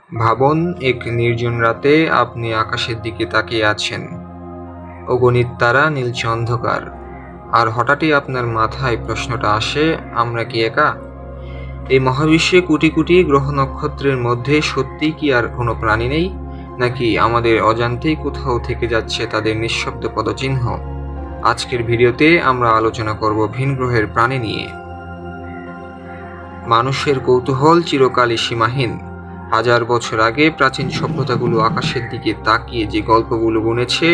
ভাবুন, এক নির্জন রাতে আপনি আকাশের দিকে তাকিয়ে আছেন। অগণিত তারা, নীলচে অন্ধকার। আর হঠাৎই আপনার মাথায় প্রশ্নটা আসে, আমরা কি একা? এই মহাবিশ্বে কোটি কোটি গ্রহ নক্ষত্রের মধ্যে সত্যিই কি আর কোনো প্রাণী নেই, নাকি আমাদের অজান্তেই কোথাও থেকে যাচ্ছে তাদের নিঃশব্দ পদচিহ্ন? আজকের ভিডিওতে আমরা আলোচনা করব ভিন গ্রহের প্রাণী নিয়ে। মানুষের কৌতূহল চিরকালই সীমাহীন। হাজার বছর আগে প্রাচীন সভ্যতাগুলো আকাশের দিকে তাকিয়ে যে গল্পগুলো বুনেছে,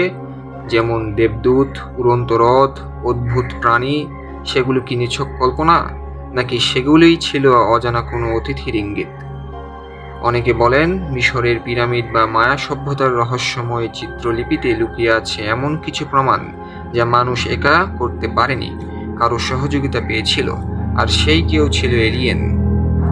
যেমন দেবদূত, উড়ন্ত রথ, অদ্ভুত প্রাণী, সেগুলো কি নিছক কল্পনা, নাকি সেগুলোই ছিল অজানা কোনো অতিথির ইঙ্গিত? অনেকে বলেন মিশরের পিরামিড বা মায়া সভ্যতার রহস্যময় চিত্রলিপিতে লুকিয়ে আছে এমন কিছু প্রমাণ যা মানুষ একা করতে পারেনি, কারো সহযোগিতা পেয়েছিল, আর সেই কেউ ছিল এলিয়েন।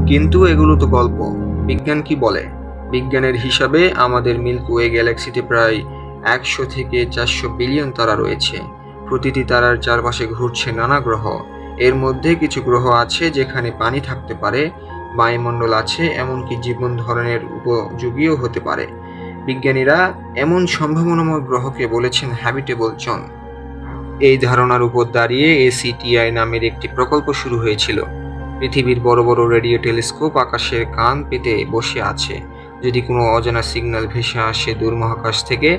কিন্তু এগুলো তো গল্প। বিজ্ঞান কি বলে? বিজ্ঞানের হিসাবে আমাদের মিল্কি ওয়ে গ্যালাক্সিতে প্রায় 100 থেকে 400 বিলিয়ন তারা রয়েছে। প্রতিটি তারার চারপাশে ঘুরছে নানা গ্রহ। এর মধ্যে কিছু গ্রহ আছে যেখানে পানি থাকতে পারে, বায়ুমণ্ডল আছে, এমনকি জীবন ধারণের উপযোগীও হতে পারে। বিজ্ঞানীরা এমন সম্ভাবনাময় গ্রহকে বলেছেন হ্যাবিটেবল জোন। এই ধারণার উপর দাঁড়িয়ে ACTI নামের একটি প্রকল্প শুরু হয়েছিল। পৃথিবীর বড় বড় রেডিও টেলিস্কোপ আকাশের কান পেতে বসে আছে। যদি কোনো অজানা সিগন্যাল ভেসে আসে দূর মহাকাশ থেকে,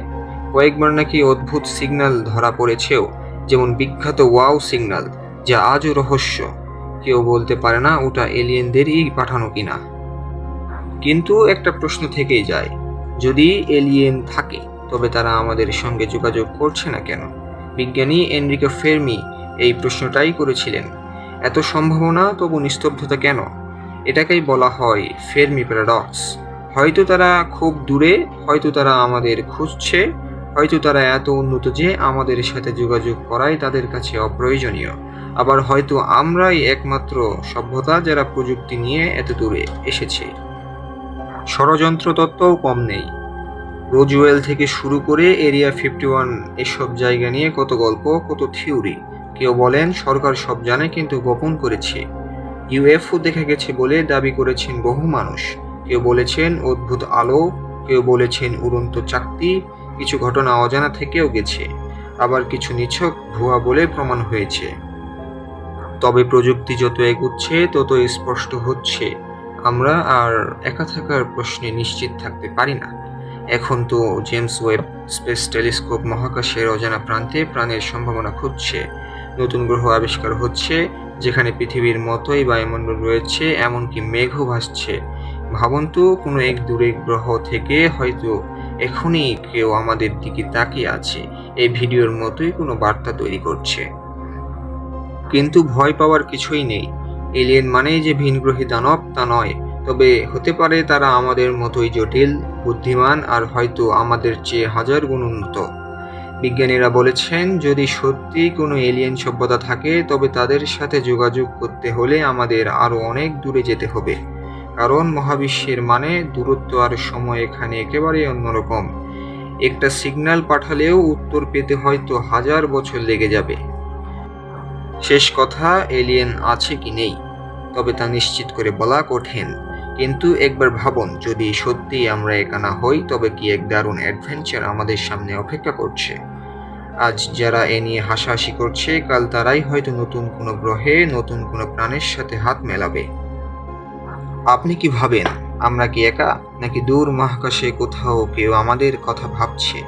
কয়েকবার নাকি অদ্ভুত সিগন্যাল ধরা পড়েছেও, যেমন বিখ্যাত ওয়াও সিগন্যাল, যা আজও রহস্য। কেউ বলতে পারে না ওটা এলিয়েনদেরই পাঠানো কিনা। কিন্তু একটা প্রশ্ন থেকেই যায়, যদি এলিয়েন থাকে তবে তারা আমাদের সঙ্গে যোগাযোগ করছে না কেন? বিজ্ঞানী এনরিকো ফের্মি এই প্রশ্নটাই করেছিলেন। এত সম্ভাবনা, তবু নিস্তব্ধতা কেন? এটাকেই বলা হয় ফের্মি প্যারাডক্স। হয়তো তারা খুব দূরে, হয়তো তারা আমাদের খুঁজছে, হয়তো তারা এত উন্নত যে আমাদের সাথে যোগাযোগ করাই তাদের কাছে অপ্রয়োজনীয়। আবার হয়তো আমরাই একমাত্র সভ্যতা যারা প্রযুক্তি নিয়ে এত দূরে এসেছে। ষড়যন্ত্র তত্ত্বও কম নেই। রোজওয়েল থেকে শুরু করে এরিয়া 51, এসব জায়গা নিয়ে কত গল্প, কত থিওরি। কেউ বলেন সরকার সব জানে কিন্তু গোপন করেছে। UFO দেখা গেছে বলে দাবি করেছেন বহু মানুষ। কেউ বলেছেন অদ্ভুত আলো, কেউ বলেছেন উড়ন্ত চাকতি। কিছু ঘটনা অজানা থেকেও গেছে, আবার কিছু নিছক ভুয়া বলে প্রমাণ হয়েছে। তবে প্রযুক্তি যত এগুচ্ছে তত স্পষ্ট হচ্ছে আমরা আর একা থাকার প্রশ্নে নিশ্চিত থাকতে পারি না। এখন তো জেমস ওয়েব স্পেস টেলিস্কোপ মহাকাশের অজানা প্রান্তে প্রাণের সম্ভাবনা খুঁজছে। নতুন গ্রহ আবিষ্কার হচ্ছে যেখানে পৃথিবীর মতোই বায়ুমণ্ডল রয়েছে, এমনকি মেঘও ভাসছে। ভাবুন তো, কোনো এক দূরের গ্রহ থেকে হয়তো এখনই কেউ আমাদের দিকে তাকিয়ে আছে, এই ভিডিওর মতোই কোনো বার্তা তৈরি করছে। কিন্তু ভয় পাওয়ার কিছুই নেই। এলিয়েন মানেই যে ভিনগ্রহী দানব তা নয়, তবে হতে পারে তারা আমাদের মতোই জটিল, বুদ্ধিমান, আর হয়তো আমাদের চেয়ে হাজার গুণ উন্নত। বিজ্ঞানীরা বলেছেন যদি সত্যি কোনো এলিয়েন সভ্যতা থাকে তবে তাদের সাথে যোগাযোগ করতে হলে আমাদের আরও অনেক দূরে যেতে হবে। কারণ মহাবিশ্বের মানে দূরত্ব আর সময় এখানে একেবারে অন্যরকম। একটা সিগন্যাল পাঠালেও উত্তর পেতে হয়তো হাজার বছর লেগে যাবে। শেষ কথা, এলিয়েন আছে কি নেই তবে তা নিশ্চিত করে বলা কঠিন। কিন্তু একবার ভাবুন, যদি সত্যিই আমরা একা না হই তবে কি এক দারুণ অ্যাডভেঞ্চার আমাদের সামনে অপেক্ষা করছে। আজ যারা এ নিয়ে হাসাহাসি করছে, কাল তারাই হয়তো নতুন কোনো গ্রহে নতুন কোনো প্রাণের সাথে হাত মেলাবে। আপনি কি ভাবেন, আমরা কি একা, নাকি দূর মহাকাশে কোথাও কেউ আমাদের কথা ভাবছে?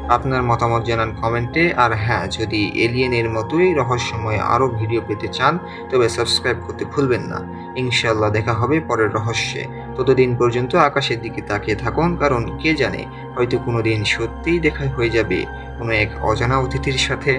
আপনার মতামত জানান কমেন্টে। আর হ্যাঁ, যদি এলিয়েনের মতোই রহস্যময় আরও ভিডিও পেতে চান তবে সাবস্ক্রাইব করতে ভুলবেন না। ইনশাআল্লাহ দেখা হবে পরের রহস্যে। ততদিন পর্যন্ত আকাশের দিকে তাকিয়ে থাকুন, কারণ কে জানে হয়তো কোনো দিন সত্যিই দেখা হয়ে যাবে কোনো এক অজানা অতিথির সাথে।